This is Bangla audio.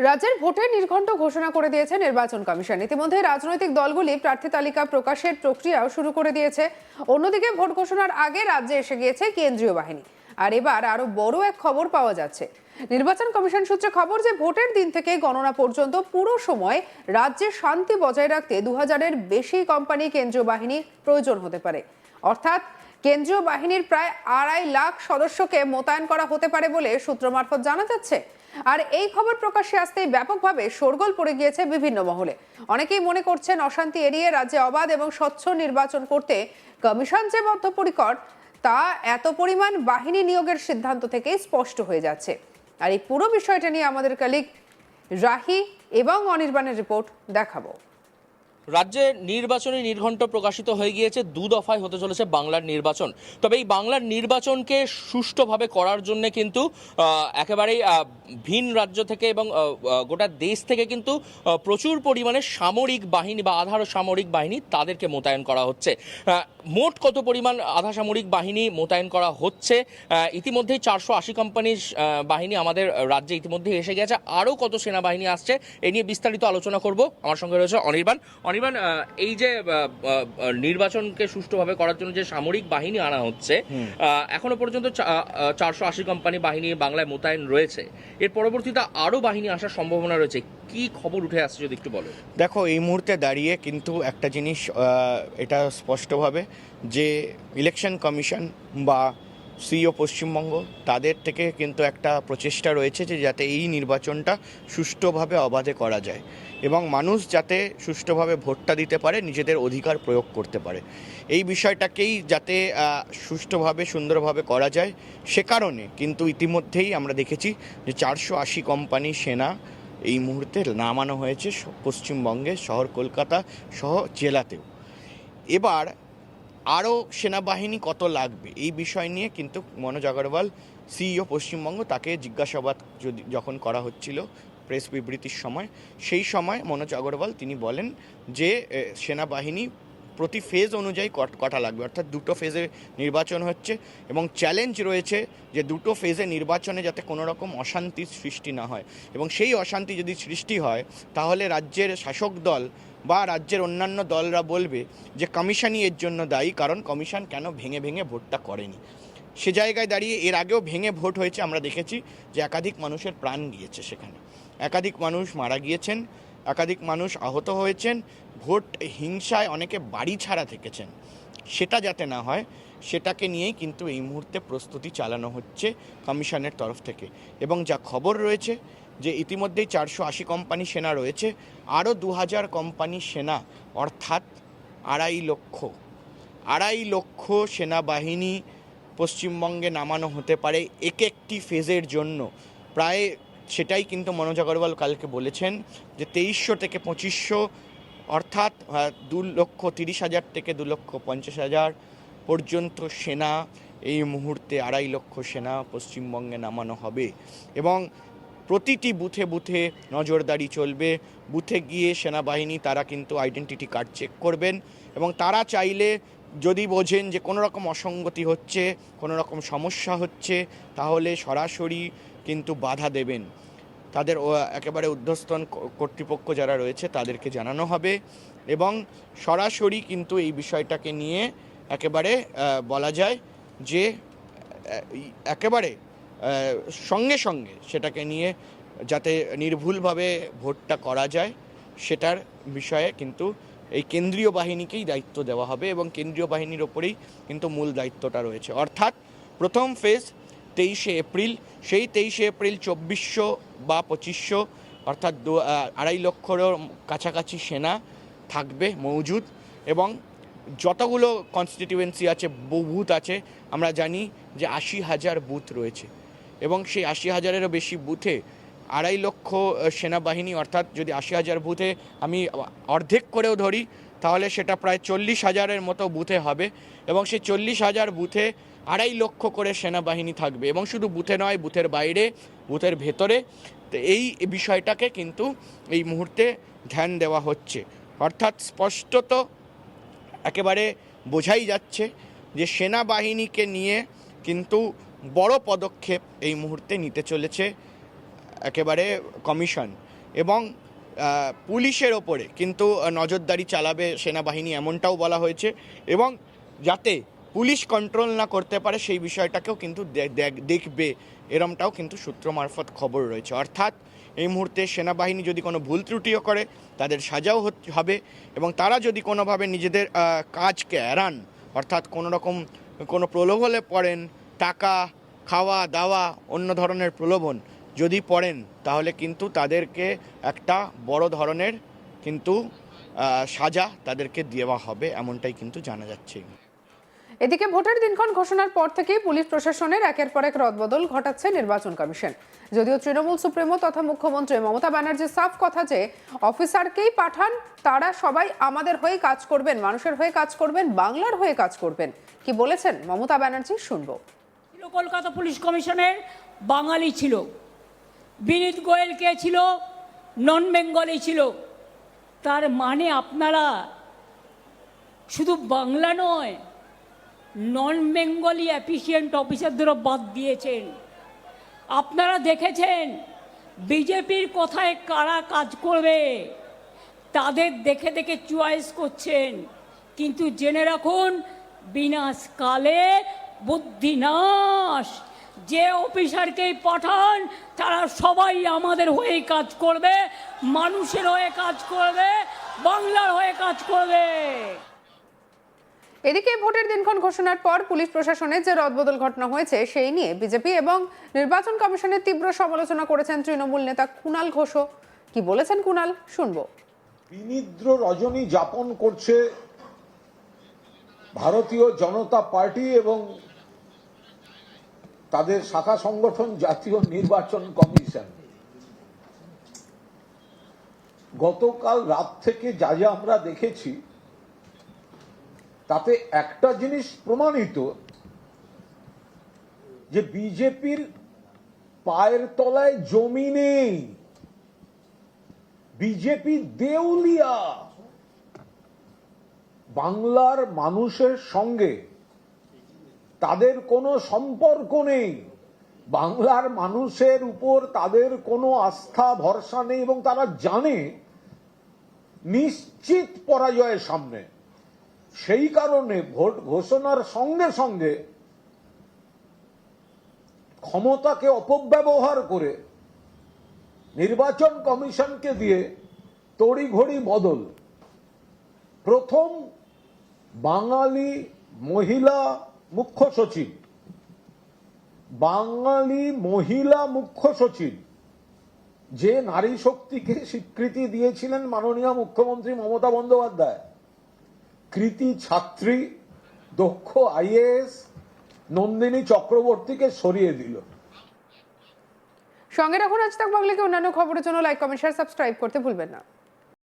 রাজ্যের ভোটের নির্ঘণ্ট ঘোষণা করে দিয়েছে নির্বাচন কমিশন। ইতিমধ্যে রাজনৈতিক দলগুলি প্রার্থী তালিকা প্রকাশের প্রক্রিয়াও শুরু করে দিয়েছে। অন্যদিকে ভোট ঘোষণার আগে রাজ্যে এসে গিয়েছে কেন্দ্রীয় বাহিনী। আর এবার আরো বড় এক খবর পাওয়া যাচ্ছে। নির্বাচন কমিশন সূত্রে খবর যে ভোটের দিন থেকে গণনা পর্যন্ত পুরো সময় রাজ্যে শান্তি বজায় রাখতে 2000-এর বেশি কোম্পানি কেন্দ্রীয় বাহিনী প্রয়োজন হতে পারে। অর্থাৎ কেন্দ্রীয় বাহিনীর প্রায় 2.5 লাখ সদস্যকে মোতায়েন করা হতে পারে বলে সূত্র মারফত জানা যাচ্ছে। আর এই খবর প্রকাশ্যে আসতেই ব্যাপকভাবে শোরগোল পড়ে গিয়েছে বিভিন্ন মহলে। অনেকেই মনে করছেন অশান্তি এড়িয়ে রাজ্যে অবাধ এবং স্বচ্ছ নির্বাচন করতে কমিশন যে বদ্ধপরিকর তা এত পরিমাণ বাহিনী নিয়োগের সিদ্ধান্ত থেকেই স্পষ্ট হয়ে যাচ্ছে। আর এই পুরো বিষয়টা নিয়ে আমাদের কলিগ রাহি এবং অনির্বাণের রিপোর্ট দেখাবো। রাজ্যে নির্বাচনী নির্ঘণ্ট প্রকাশিত হয়ে গিয়েছে, 2 দফায় হতে চলেছে বাংলার নির্বাচন। তবে এই বাংলার নির্বাচনকে সুষ্ঠুভাবে করার জন্য কিন্তু একেবারেই ভিন রাজ্য থেকে এবং গোটা দেশ থেকে কিন্তু প্রচুর পরিমাণে সামরিক বাহিনী বা আধা সামরিক বাহিনী তাদেরকে মোতায়েন করা হচ্ছে। মোট কত পরিমাণ আধা সামরিক বাহিনী মোতায়েন করা হচ্ছে? ইতিমধ্যেই 480 কোম্পানির বাহিনী আমাদের রাজ্যে ইতিমধ্যে এসে গেছে। আরও কত সেনাবাহিনী আসছে এ নিয়ে বিস্তারিত আলোচনা করব। আমার সঙ্গে রয়েছে অনির্বাণ। এই যে নির্বাচনকে সুষ্ঠুভাবে করার জন্য যে সামরিক বাহিনী আনা হচ্ছে, এখনো পর্যন্ত 480 কোম্পানি বাহিনী বাংলায় মোতায়েন রয়েছে। এর পরবর্তীতে আরও বাহিনী আসার সম্ভাবনা রয়েছে। কি খবর উঠে আসছে যদি একটু বলো। দেখো, এই মুহূর্তে দাঁড়িয়ে কিন্তু একটা জিনিস এটা স্পষ্টভাবে যে ইলেকশন কমিশন বা সিইও পশ্চিমবঙ্গ তাদের থেকে কিন্তু একটা প্রচেষ্টা রয়েছে যে যাতে এই নির্বাচনটা সুষ্ঠুভাবে অবাধে করা যায় এবং মানুষ যাতে সুষ্ঠুভাবে ভোটটা দিতে পারে, নিজেদের অধিকার প্রয়োগ করতে পারে। এই বিষয়টাকেই যাতে সুষ্ঠুভাবে সুন্দরভাবে করা যায়, সে কারণে কিন্তু ইতিমধ্যেই আমরা দেখেছি যে 480 কোম্পানি সেনা এই মুহূর্তে নামানো হয়েছে পশ্চিমবঙ্গে, শহর কলকাতা সহ জেলাতেও। এবার আরও সেনাবাহিনী কত লাগবে এই বিষয় নিয়ে কিন্তু মনোজ আগরওয়াল, সিইও পশ্চিমবঙ্গ, তাকে জিজ্ঞাসাবাদ যখন করা হচ্ছিল প্রেস বিবৃতির সময়, সেই সময় মনোজ আগরওয়াল তিনি বলেন যে সেনাবাহিনী প্রতি ফেজ অনুযায়ী কটা লাগবে, অর্থাৎ 2টো ফেজে নির্বাচন হচ্ছে এবং চ্যালেঞ্জ রয়েছে যে 2টো ফেজে নির্বাচনে যাতে কোনো রকম অশান্তির সৃষ্টি না হয় এবং সেই অশান্তি যদি সৃষ্টি হয় তাহলে রাজ্যের শাসক দল বা রাজ্যের অন্যান্য দলরা বলবে যে কমিশনই এর জন্য দায়ী, কারণ কমিশন কেন ভেঙে ভেঙে ভোটটা করেনি। সে জায়গায় দাঁড়িয়ে এর আগেও ভেঙে ভোট হয়েছে, আমরা দেখেছি যে একাধিক মানুষের প্রাণ গিয়েছে, সেখানে একাধিক মানুষ মারা গিয়েছেন, একাধিক মানুষ আহত হয়েছেন, ভোট হিংসায় অনেকে বাড়ি ছাড়া থেকেছেন। সেটা যাতে না হয় সেটাকে নিয়েই কিন্তু এই মুহূর্তে প্রস্তুতি চালানো হচ্ছে কমিশনের তরফ থেকে। এবং যা খবর রয়েছে যে ইতিমধ্যেই 480 কোম্পানি সেনা রয়েছে, আরও 2000 কোম্পানি সেনা, অর্থাৎ 2.5 লক্ষ সেনাবাহিনী পশ্চিমবঙ্গে নামানো হতে পারে একটি ফেজের জন্য। প্রায় সেটাই কিন্তু মনোজ আগরওয়াল কালকে বলেছেন যে 2300 থেকে 2500, অর্থাৎ 2,30,000 থেকে 2,50,000 পর্যন্ত সেনা এই মুহূর্তে 2.5 লক্ষ সেনা পশ্চিমবঙ্গে নামানো হবে এবং প্রতিটি বুথে বুথে নজরদারি চলবে। বুথে গিয়ে সেনাবাহিনী তারা কিন্তু আইডেন্টিটি কার্ড চেক করবেন এবং তারা চাইলে যদি বোঝেন যে কোনো রকম অসঙ্গতি হচ্ছে, কোনো রকম সমস্যা হচ্ছে, তাহলে সরাসরি কিন্তু বাধা দেবেন। তাদের একেবারে ঊর্ধ্বতন কর্তৃপক্ষ যারা রয়েছে তাদেরকে জানানো হবে এবং সরাসরি কিন্তু এই বিষয়টাকে নিয়ে একেবারে বলা যায় যে একেবারে সঙ্গে সঙ্গে সেটাকে নিয়ে যাতে নির্ভুলভাবে ভোটটা করা যায় সেটার বিষয়ে কিন্তু এই কেন্দ্রীয় বাহিনীকেই দায়িত্ব দেওয়া হবে এবং কেন্দ্রীয় বাহিনীর ওপরেই কিন্তু মূল দায়িত্বটা রয়েছে। অর্থাৎ প্রথম ফেজ 23শে এপ্রিল, সেই 23শে এপ্রিল 2400 বা 2500, অর্থাৎ 2.5 লক্ষেরও কাছাকাছি সেনা থাকবে মজুদ এবং যতগুলো কনস্টিটিউয়েন্সি আছে, বুথ আছে, আমরা জানি যে 80,000 বুথ রয়েছে এবং সেই 80,000-এরও বেশি বুথে 2.5 লক্ষ সেনাবাহিনী, অর্থাৎ যদি 80,000 বুথে আমি অর্ধেক করেও ধরি তাহলে সেটা প্রায় 40,000-এর মতো বুথে হবে এবং সেই 40,000 বুথে 2.5 লক্ষ করে সেনাবাহিনী থাকবে এবং শুধু বুথে নয়, বুথের বাইরে, বুথের ভেতরে। তো এই বিষয়টাকে কিন্তু এই মুহূর্তে ধ্যান দেওয়া হচ্ছে। অর্থাৎ স্পষ্টত একেবারে বোঝাই যাচ্ছে যে সেনাবাহিনীকে নিয়ে কিন্তু বড় পদক্ষেপ এই মুহূর্তে নিতে চলেছে একেবারে কমিশন। এবং পুলিশের ওপরে কিন্তু নজরদারি চালাবে সেনাবাহিনী, এমনটাও বলা হয়েছে। এবং যাতে পুলিশ কন্ট্রোল না করতে পারে সেই বিষয়টাকেও কিন্তু দেখবে, এরমটাও কিন্তু সূত্র মারফত খবর রয়েছে। অর্থাৎ এই মুহূর্তে সেনাবাহিনী যদি কোনো ভুল ত্রুটিও করে তাদের সাজাও হবে, এবং তারা যদি কোনোভাবে নিজেদের কাজকে এড়ান, অর্থাৎ কোনো প্রলোভনে পড়েন, টাকা, খাওয়া দাওয়া, অন্য ধরনের প্রলোভন যদি পড়েন, তাহলে কিন্তু তাদেরকে একটা বড় ধরনের কিন্তু সাজা তাদেরকে দেওয়া হবে, এমনটাই কিন্তু জানা যাচ্ছে। এদিকে ভোটের দিনক্ষণ ঘোষণার পর থেকেই পুলিশ প্রশাসনের একের পর এক রদবদল ঘটাচ্ছে নির্বাচন কমিশন। যদিও তৃণমূল সুপ্রিমো তথা মুখ্যমন্ত্রী মমতা ব্যানার্জির সাফ কথা যে অফিসারকেই পাঠান, তারা সবাই আমাদের হয়ে কাজ করবেন, মানুষের হয়ে কাজ করবেন, বাংলার হয়ে কাজ করবেন। কি বলেছেন মমতা ব্যানার্জি, শুনবো। কলকাতা পুলিশ কমিশনের বাঙালি ছিল, বিনীত গোয়েল কে ছিল, নন বেঙ্গলি ছিল। তার মানে আপনারা শুধু বাংলা নয়, নন বেঙ্গলি অ্যাফিসিয়েন্ট অফিসারদেরও বাদ দিয়েছেন। আপনারা দেখেছেন বিজেপির কথায় কারা কাজ করবে, তাদের দেখে দেখে চয়েস করছেন। কিন্তু জেনে রাখুন, বিনাশকালে বুদ্ধিনাশ। যে অফিসারকেই পাঠান তারা সবাই আমাদের হয়ে কাজ করবে, মানুষের হয়ে কাজ করবে, বাংলার হয়ে কাজ করবে। এদিকে ভোটের দিনক্ষণ ঘোষণার পর পুলিশ প্রশাসনের যে রদবদল ঘটনা হয়েছে সেই নিয়ে বিজেপি এবং নির্বাচন কমিশনের তীব্র সমালোচনা করেছেন তৃণমূল নেতা কুণাল ঘোষও। কি বলেছেন কুণাল, শুনবো। বিনিদ্র রজনী যাপন করছে ভারতীয় জনতা পার্টি এবং তাদের শাখা সংগঠন জাতীয় নির্বাচন কমিশন। গতকাল রাত থেকে যা যা আমরা দেখেছি তাতে একটা জিনিস প্রমাণিত, যে বিজেপির পায়ের তলায় জমি নেই, বিজেপি দেউলিয়া। বাংলার মানুষের সঙ্গে তাদের কোনো সম্পর্ক নেই, বাংলার মানুষের উপর তাদের কোনো আস্থা ভরসা নেই, এবং তারা জানে নিশ্চিত পরাজয়ের সামনে। সেই কারণে ভোট ঘোষণার সঙ্গে সঙ্গে ক্ষমতাকে অপব্যবহার করে নির্বাচন কমিশনকে দিয়ে তড়িঘড়ি বদল। প্রথম বাঙালি মহিলা মুখ্য সচিব, যে নারী শক্তিকে স্বীকৃতি দিয়েছিলেন মাননীয় মুখ্যমন্ত্রী মমতা বন্দ্যোপাধ্যায়, কৃতি ছাত্রী, দক্ষ আইএএস নন্দিনী চক্রবর্তীকে সরিয়ে দিল। সঙ্গে রাখুন আজ তাক বাংলাকে অন্যান্য খবরের জন্য লাইক, কমেন্ট, শেয়ার, সাবস্ক্রাইব করতে ভুলবেন না।